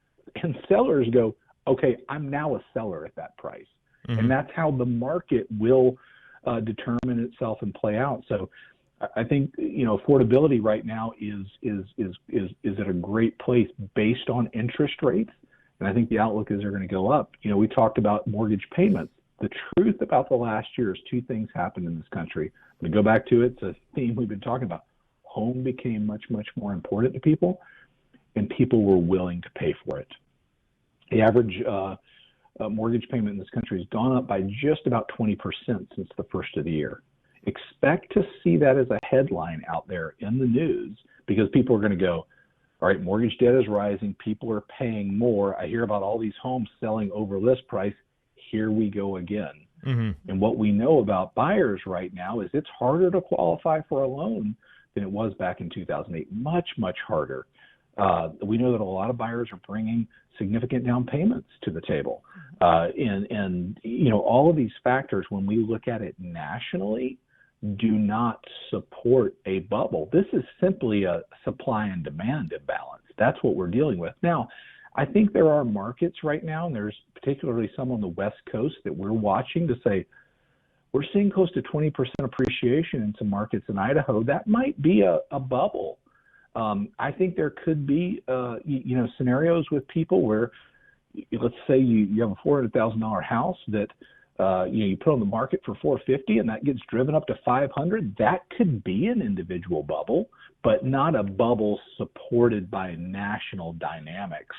S7: And sellers go, okay, I'm now a seller at that price. Mm-hmm. And that's how the market will determine itself and play out. So I think, affordability right now is at a great place based on interest rates. And I think the outlook is they're going to go up. We talked about mortgage payments. The truth about the last year is two things happened in this country. I'm going to go back to it. It's a theme we've been talking about. Home became much, much more important to people, and people were willing to pay for it. The average mortgage payment in this country has gone up by just about 20% since the first of the year. Expect to see that as a headline out there in the news, because people are going to go, all right, mortgage debt is rising. People are paying more. I hear about all these homes selling over list price. Here we go again. Mm-hmm. And what we know about buyers right now is it's harder to qualify for a loan than it was back in 2008. Much, much harder. We know that a lot of buyers are bringing significant down payments to the table. And all of these factors, when we look at it nationally, do not support a bubble. This is simply a supply and demand imbalance. That's what we're dealing with. Now, I think there are markets right now, and there's particularly some on the West Coast that we're watching to say, we're seeing close to 20% appreciation in some markets in Idaho. That might be a bubble. I think there could be, scenarios with people where, let's say you have a $400,000 house that, you put on the market for $450,000 and that gets driven up to $500,000. That could be an individual bubble, but not a bubble supported by national dynamics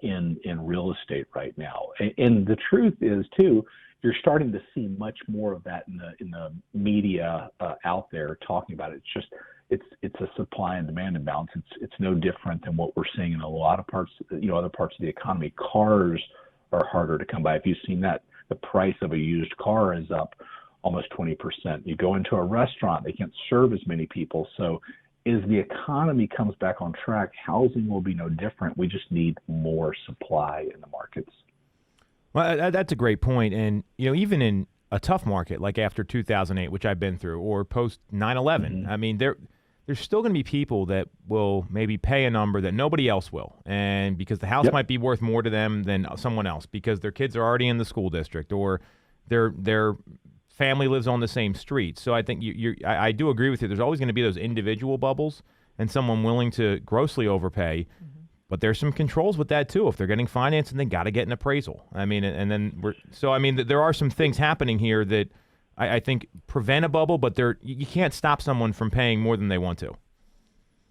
S7: in real estate right now. And the truth is, too, you're starting to see much more of that in the media out there talking about it. It's a supply and demand imbalance. It's no different than what we're seeing in a lot of parts, other parts of the economy. Cars are harder to come by. If you've seen that, the price of a used car is up almost 20%. You go into a restaurant, they can't serve as many people. So as the economy comes back on track, housing will be no different. We just need more supply in the markets.
S1: Well, that's a great point. And, even in a tough market like after 2008, which I've been through, or post 9/11, mm-hmm. I mean, there's still going to be people that will maybe pay a number that nobody else will. And because the house might be worth more to them than someone else, because their kids are already in the school district, or their family lives on the same street. So I think I do agree with you. There's always going to be those individual bubbles and someone willing to grossly overpay. Mm-hmm. But there's some controls with that, too. If they're getting financing, they got to get an appraisal. I mean, and then there are some things happening here that I think prevent a bubble, but you can't stop someone from paying more than they want to.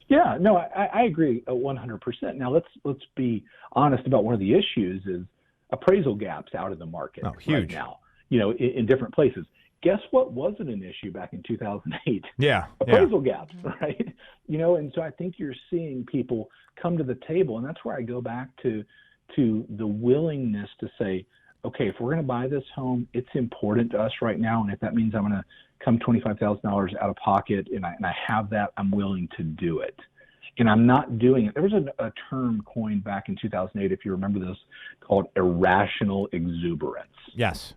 S7: Yeah, no, I agree 100%. Now, let's be honest about one of the issues is appraisal gaps out in the market right now, in different places. Guess what wasn't an issue back in 2008?
S1: Yeah.
S7: Appraisal gaps, right? And so I think you're seeing people come to the table, and that's where I go back to the willingness to say, okay, if we're going to buy this home, it's important to us right now, and if that means I'm going to come $25,000 out of pocket and I have that, I'm willing to do it. And I'm not doing it. There was a term coined back in 2008, if you remember this, called irrational exuberance.
S1: Yes.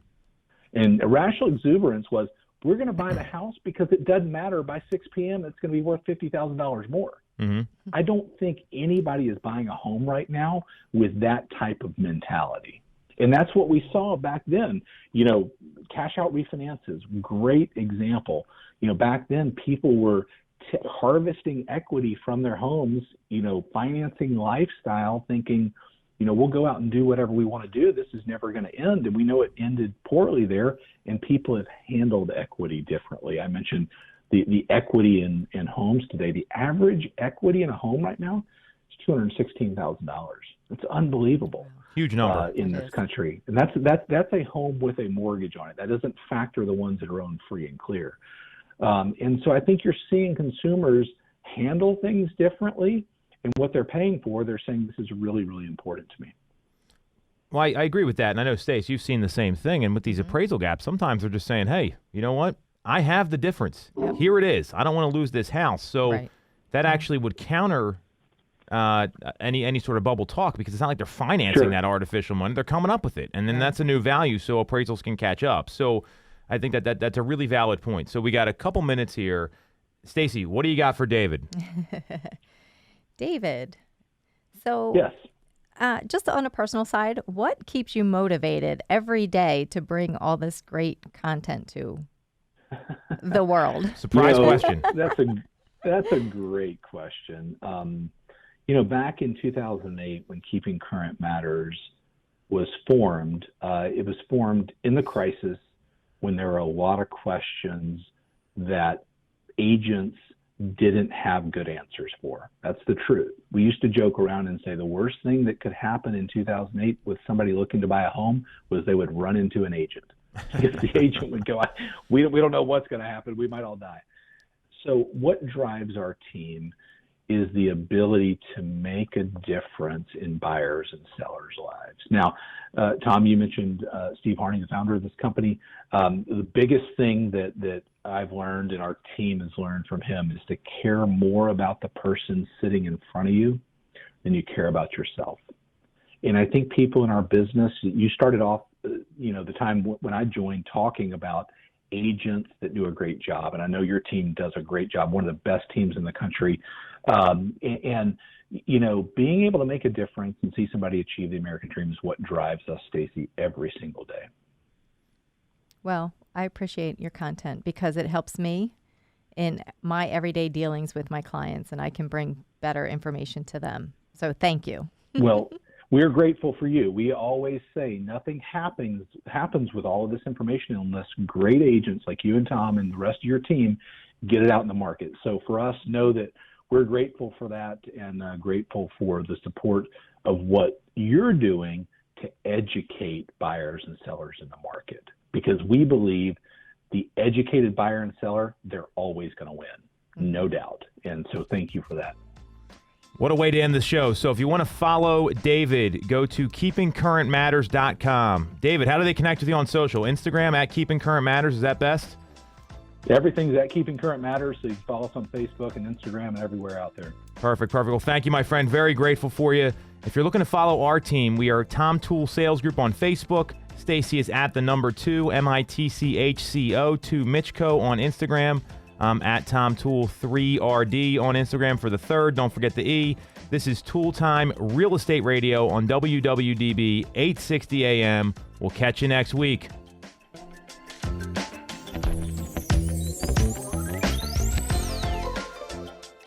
S7: And irrational exuberance was, we're going to buy the house because it doesn't matter. By 6 p.m., it's going to be worth $50,000 more. Mm-hmm. I don't think anybody is buying a home right now with that type of mentality. And that's what we saw back then. Cash out refinances, great example. Back then people were harvesting equity from their homes, financing lifestyle, thinking, we'll go out and do whatever we want to do. This is never going to end. And we know it ended poorly there, and people have handled equity differently. I mentioned the equity in homes today. The average equity in a home right now is $216,000. It's unbelievable.
S1: Huge number
S7: in this country. And that's a home with a mortgage on it. That doesn't factor the ones that are owned free and clear. And so I think you're seeing consumers handle things differently, and what they're paying for, they're saying this is really, really important to me.
S1: Well, I agree with that. And I know, Stace, you've seen the same thing. And with these appraisal gaps, sometimes they're just saying, hey, you know what? I have the difference. Yep. Here it is. I don't want to lose this house. So that actually would counter any sort of bubble talk, because it's not like they're financing that artificial money. They're coming up with it. And then that's a new value, so appraisals can catch up. So I think that's a really valid point. So we got a couple minutes here. Stacey, what do you got for David?
S2: David, so
S7: yes.
S2: just on a personal side, what keeps you motivated every day to bring all this great content to the world?
S1: Surprise question.
S7: That's a great question. Back in 2008, when Keeping Current Matters was formed, it was formed in the crisis when there were a lot of questions that agents didn't have good answers for. That's the truth. We used to joke around and say the worst thing that could happen in 2008 with somebody looking to buy a home was they would run into an agent. If the agent would go, we don't know what's going to happen. We might all die. So what drives our team is the ability to make a difference in buyers and sellers' lives. Now, Tom, you mentioned Steve Harney, the founder of this company. The biggest thing that I've learned and our team has learned from him is to care more about the person sitting in front of you than you care about yourself. And I think people in our business, you started off, the time when I joined talking about agents that do a great job. And I know your team does a great job, one of the best teams in the country. Being able to make a difference and see somebody achieve the American dream is what drives us, Stacey, every single day.
S2: Well, I appreciate your content because it helps me in my everyday dealings with my clients, and I can bring better information to them. So thank you.
S7: Well, we're grateful for you. We always say nothing happens with all of this information unless great agents like you and Tom and the rest of your team get it out in the market. So for us, know that we're grateful for that and grateful for the support of what you're doing to educate buyers and sellers in the market, because we believe the educated buyer and seller, they're always going to win, no doubt. And so thank you for that.
S1: What a way to end the show. So if you want to follow David, go to keepingcurrentmatters.com. David, how do they connect with you on social? Instagram at Keeping Current Matters, is that best?
S7: Everything's at Keeping Current Matters, so you can follow us on Facebook and Instagram and everywhere out there.
S1: Perfect. Well, thank you, my friend. Very grateful for you. If you're looking to follow our team, we are Tom Toole Sales Group on Facebook. Stacey is at the number 2, MITCHCO, 2 Mitchco on Instagram. At Tom Toole 3RD on Instagram for the 3rd. Don't forget the E. This is Toole Time Real Estate Radio on WWDB 860 AM. We'll catch you next week.